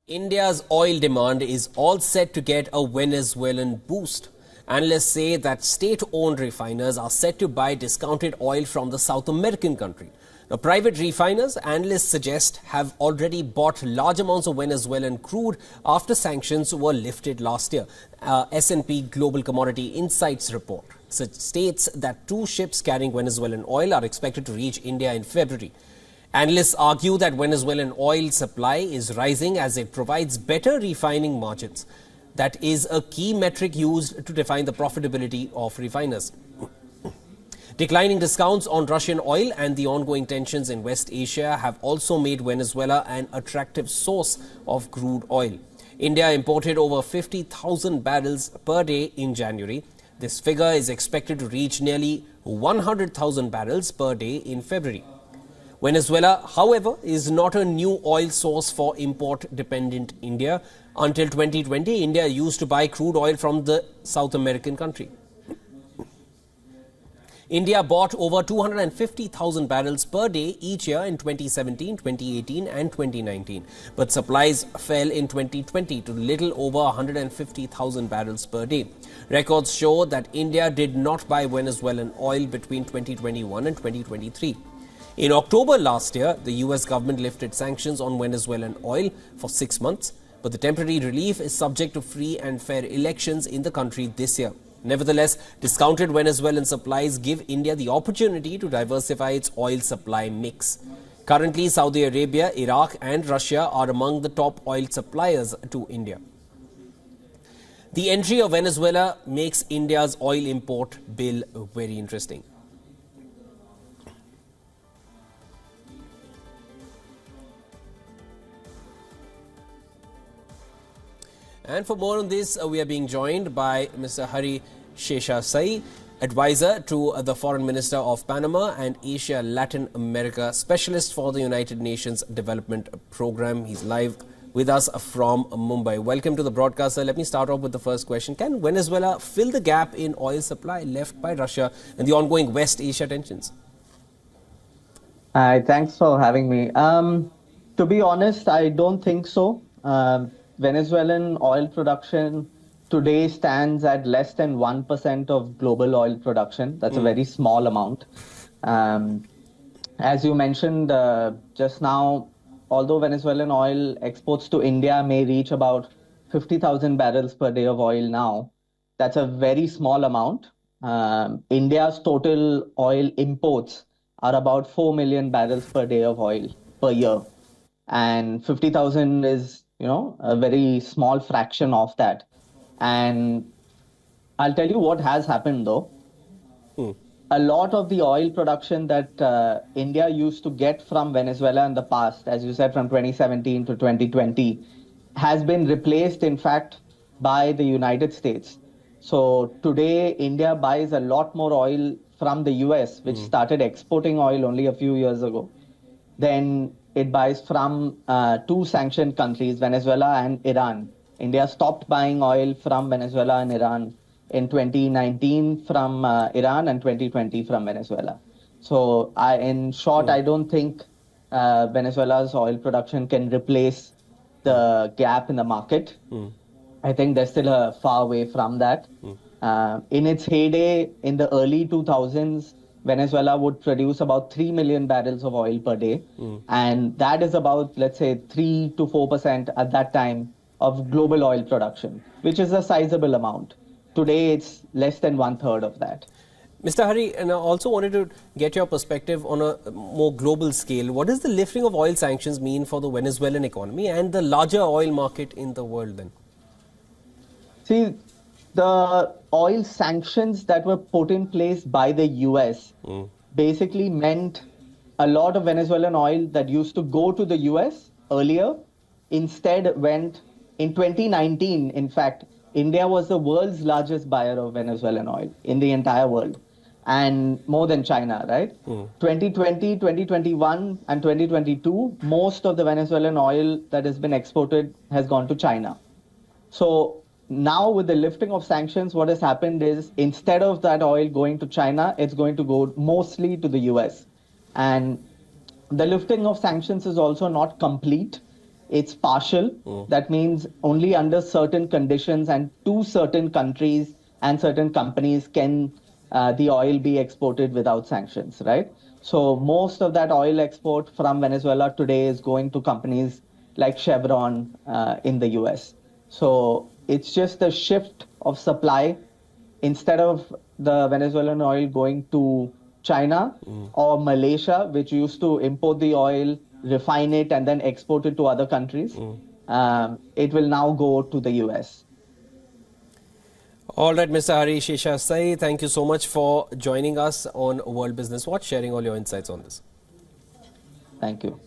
India's oil demand is all set to get a Venezuelan boost. Analysts say that state-owned refiners are set to buy discounted oil from the South American country. Now, private refiners, analysts suggest, have already bought large amounts of Venezuelan crude after sanctions were lifted last year. S&P Global Commodity Insights report states that 2 ships carrying Venezuelan oil are expected to reach India in February. Analysts argue that Venezuelan oil supply is rising as it provides better refining margins. That is a key metric used to define the profitability of refiners. Declining discounts on Russian oil and the ongoing tensions in West Asia have also made Venezuela an attractive source of crude oil. India imported over 50,000 barrels per day in January. This figure is expected to reach nearly 100,000 barrels per day in February. Venezuela, however, is not a new oil source for import-dependent India. Until 2020, India used to buy crude oil from the South American country. India bought over 250,000 barrels per day each year in 2017, 2018 and 2019. But supplies fell in 2020 to little over 150,000 barrels per day. Records show that India did not buy Venezuelan oil between 2021 and 2023. In October last year, the US government lifted sanctions on Venezuelan oil for 6 months, but the temporary relief is subject to free and fair elections in the country this year. Nevertheless, discounted Venezuelan supplies give India the opportunity to diversify its oil supply mix. Currently, Saudi Arabia, Iraq and Russia are among the top oil suppliers to India. The entry of Venezuela makes India's oil import bill very interesting. And for more on this, we are being joined by Mr. Hari Sheshasai, advisor to the Foreign Minister of Panama and Asia Latin America specialist for the United Nations Development Program. He's live with us from Mumbai. Welcome to the broadcast, sir. Let me start off with the first question. Can Venezuela fill the gap in oil supply left by Russia and the ongoing West Asia tensions? Hi, thanks for having me. To be honest, I don't think so. Venezuelan oil production today stands at less than 1% of global oil production. That's a very small amount. As you mentioned just now, although Venezuelan oil exports to India may reach about 50,000 barrels per day of oil now, that's a very small amount. India's total oil imports are about 4 million barrels per day of oil per year. And 50,000 is a very small fraction of that. And I'll tell you what has happened though. A lot of the oil production that India used to get from Venezuela in the past, as you said, from 2017 to 2020, has been replaced, in fact, by the United States. So today, India buys a lot more oil from the US, which started exporting oil only a few years ago. Then it buys from 2 sanctioned countries, Venezuela and Iran. India stopped buying oil from Venezuela and Iran in 2019 from Iran and 2020 from Venezuela. So in short, I don't think Venezuela's oil production can replace the gap in the market. I think they're still far away from that. In its heyday, in the early 2000s, Venezuela would produce about 3 million barrels of oil per day. And that is about, let's say, 3 to 4% at that time of global oil production, which is a sizable amount. Today, it's less than 1/3 of that. Mr. Hari, and I also wanted to get your perspective on a more global scale. What does the lifting of oil sanctions mean for the Venezuelan economy and the larger oil market in the world then? See, the oil sanctions that were put in place by the US basically meant a lot of Venezuelan oil that used to go to the US earlier instead went in 2019. In fact, India was the world's largest buyer of Venezuelan oil in the entire world, and more than China, right? 2020, 2021 and 2022, most of the Venezuelan oil that has been exported has gone to China. So now with the lifting of sanctions, what has happened is instead of that oil going to China, it's going to go mostly to the US. And the lifting of sanctions is also not complete. it's partial. That means only under certain conditions and to certain countries and certain companies can the oil be exported without sanctions, right? So most of that oil export from Venezuela today is going to companies like Chevron in the US. So it's just a shift of supply. Instead of the Venezuelan oil going to China or Malaysia, which used to import the oil, refine it, and then export it to other countries, it will now go to the US. All right, Mr. Harish Sai, thank you so much for joining us on World Business Watch, sharing all your insights on this. Thank you.